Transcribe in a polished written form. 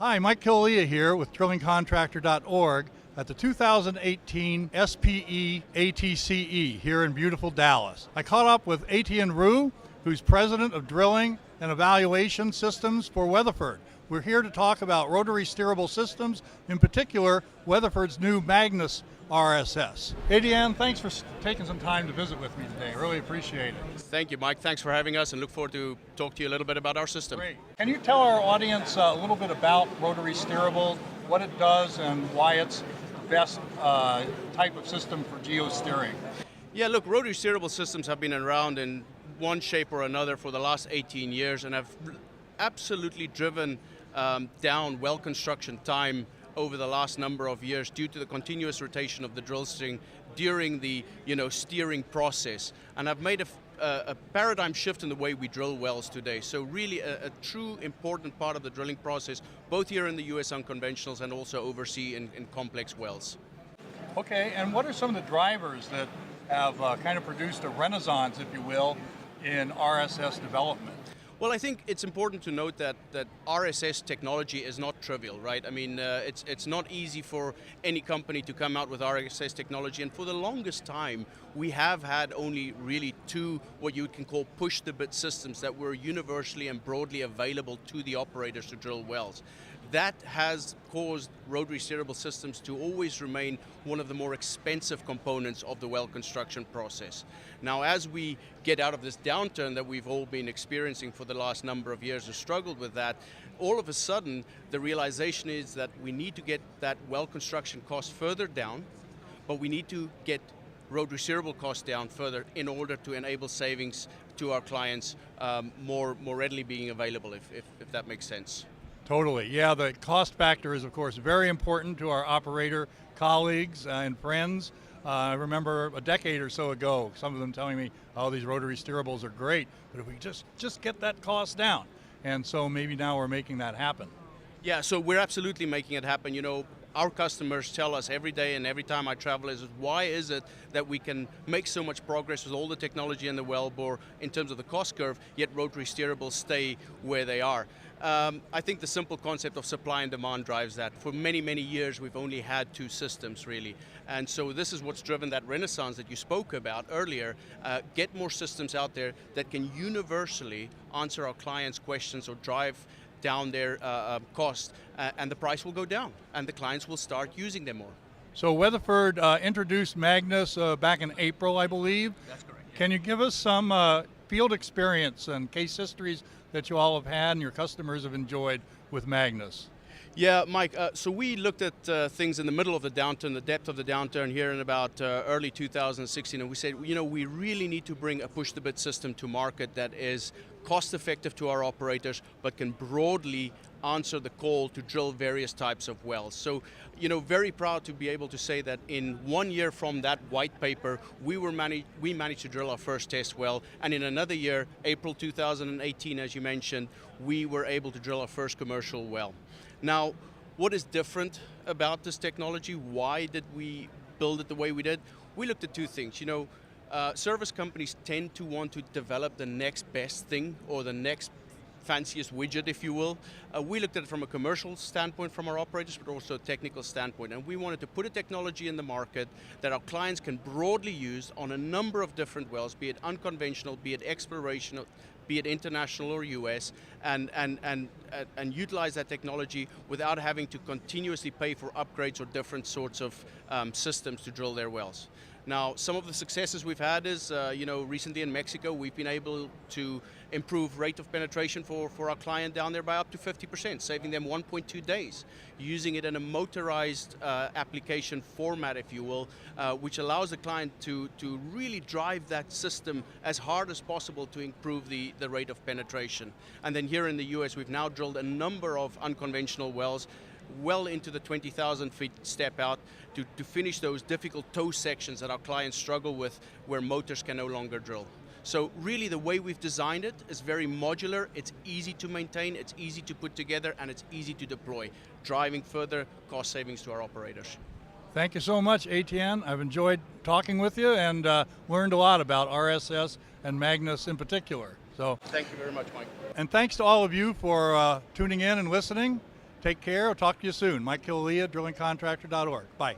Hi, Mike Killia here with drillingcontractor.org at the 2018 SPE ATCE here in beautiful Dallas. I caught up with Etienne Roux, who's president of drilling and evaluation systems for Weatherford. We're here to talk about rotary steerable systems, in particular Weatherford's new Magnus RSS. Etienne, thanks for taking some time to visit with me today. Really appreciate it. Thank you, Mike. Thanks for having us and look forward to talk to you a little bit about our system. Great. Can you tell our audience a little bit about rotary steerable, what it does and why it's the best type of system for geosteering? Yeah, look, rotary steerable systems have been around in one shape or another for the last 18 years and have absolutely driven down well construction time over the last number of years due to the continuous rotation of the drill string during the steering process, and have made a paradigm shift in the way we drill wells today. So really a true important part of the drilling process, both here in the US unconventionals and also overseas in complex wells. Okay, and what are some of the drivers that have kind of produced a renaissance, if you will, in RSS development? Well, I think it's important to note that RSS technology is not trivial, right? I mean, it's not easy for any company to come out with RSS technology, and for the longest time, we have had only really two what you can call push-to-bit systems that were universally and broadly available to the operators to drill wells. That has caused rotary steerable systems to always remain one of the more expensive components of the well construction process. Now, as we get out of this downturn that we've all been experiencing for the last number of years and struggled with that, all of a sudden the realization is that we need to get that well construction cost further down, but we need to get rotary steerable costs down further in order to enable savings to our clients more readily being available, if that makes sense. Totally. Yeah, the cost factor is, of course, very important to our operator colleagues and friends. I remember a decade or so ago, some of them telling me, oh, these rotary steerables are great, but if we just get that cost down. And so maybe now we're making that happen. Yeah, so we're absolutely making it happen. Our customers tell us every day and every time I travel is, why is it that we can make so much progress with all the technology in the wellbore in terms of the cost curve, yet rotary steerables stay where they are? I think the simple concept of supply and demand drives that. For many, many years, we've only had two systems, really. And so this is what's driven that renaissance that you spoke about earlier. Get more systems out there that can universally answer our clients' questions or drive down their cost, and the price will go down, and the clients will start using them more. So Weatherford introduced Magnus back in April, I believe. That's correct. Yeah. Can you give us some field experience and case histories that you all have had and your customers have enjoyed with Magnus? Yeah, Mike, so we looked at things in the middle of the downturn, the depth of the downturn here in about early 2016, and we said, we really need to bring a push-to-bit system to market that is cost-effective to our operators, but can broadly answer the call to drill various types of wells. So, very proud to be able to say that in 1 year from that white paper, we managed to drill our first test well, and in another year, April 2018, as you mentioned, we were able to drill our first commercial well. Now, what is different about this technology? Why did we build it the way we did? We looked at two things. Service companies tend to want to develop the next best thing or the next fanciest widget, if you will. We looked at it from a commercial standpoint from our operators, but also a technical standpoint. And we wanted to put a technology in the market that our clients can broadly use on a number of different wells, be it unconventional, be it exploration, be it international or US, and utilize that technology without having to continuously pay for upgrades or different sorts of systems to drill their wells. Now, some of the successes we've had is, recently in Mexico, we've been able to improve rate of penetration for our client down there by up to 50%, saving them 1.2 days, using it in a motorized application format, if you will, which allows the client to really drive that system as hard as possible to improve the rate of penetration. And then here in the US, we've now drilled a number of unconventional wells well into the 20,000 feet step out to finish those difficult toe sections that our clients struggle with where motors can no longer drill. So really the way we've designed it is very modular, it's easy to maintain, it's easy to put together, and it's easy to deploy, driving further cost savings to our operators. Thank you so much, Etienne. I've enjoyed talking with you and learned a lot about RSS and Magnus in particular. So thank you very much, Mike. And thanks to all of you for tuning in and listening. Take care. I'll talk to you soon. Mike Killia, drillingcontractor.org. Bye.